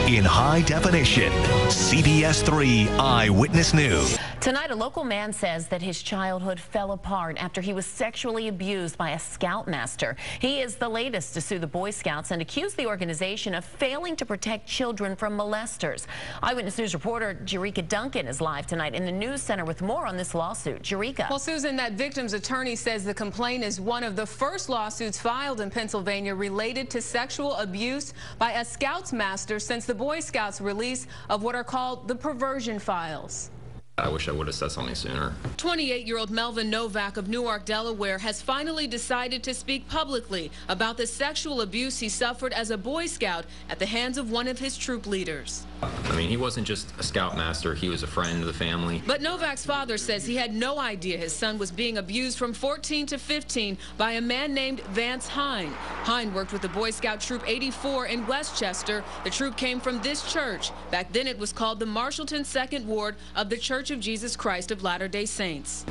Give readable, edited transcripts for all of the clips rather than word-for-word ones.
in high definition. CBS 3 Eyewitness News. Tonight, a local man says that his childhood fell apart after he was sexually abused by a scoutmaster. He is the latest to sue the Boy Scouts and accuse the organization of failing to protect children from molesters. Eyewitness News reporter Jerika Duncan is live tonight in the news center with more on this lawsuit. Jerika. Well, Susan, that victim's attorney says the complaint is one of the first lawsuits filed in Pennsylvania related to sexual abuse by a Scoutsmaster since the Boy Scouts' release of what are called the perversion files. I wish I would have said something sooner. 28-year-old Melvin Novak of Newark, Delaware, has finally decided to speak publicly about the sexual abuse he suffered as a Boy Scout at the hands of one of his troop leaders. I mean, he wasn't just a scoutmaster, he was a friend of the family. But Novak's father says he had no idea his son was being abused from 14 to 15 by a man named Vance Hine. Hine worked with the Boy Scout Troop 84 in Westchester. The troop came from this church. Back then it was called the Marshallton 2nd Ward of the Church of Jesus Christ of Latter-day Saints.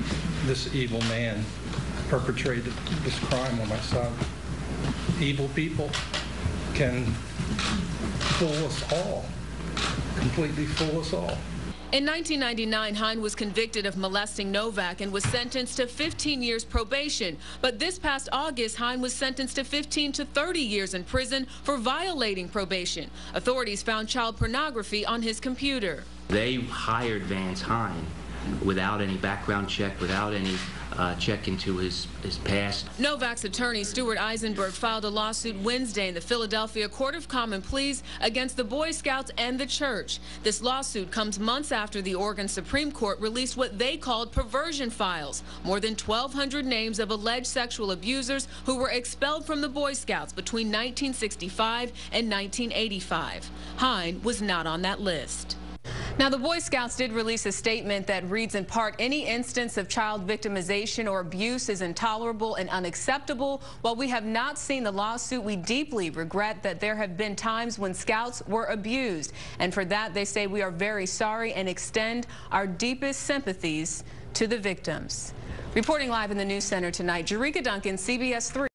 This evil man perpetrated this crime on my son. Evil people can fool us all, completely fool us all. In 1999, Hine was convicted of molesting Novak and was sentenced to 15 years probation. But this past August, Hine was sentenced to 15 to 30 years in prison for violating probation. Authorities found child pornography on his computer. They hired Vance Hine without any background check, without any check into his past. Novak's attorney, Stewart Eisenberg, filed a lawsuit Wednesday in the Philadelphia Court of Common Pleas against the Boy Scouts and the church. This lawsuit comes months after the Oregon Supreme Court released what they called perversion files, more than 1,200 names of alleged sexual abusers who were expelled from the Boy Scouts between 1965 and 1985. Hine was not on that list. Now, the Boy Scouts did release a statement that reads in part, any instance of child victimization or abuse is intolerable and unacceptable. While we have not seen the lawsuit, we deeply regret that there have been times when Scouts were abused. And for that, they say we are very sorry and extend our deepest sympathies to the victims. Reporting live in the news center tonight, Jerika Duncan, CBS 3.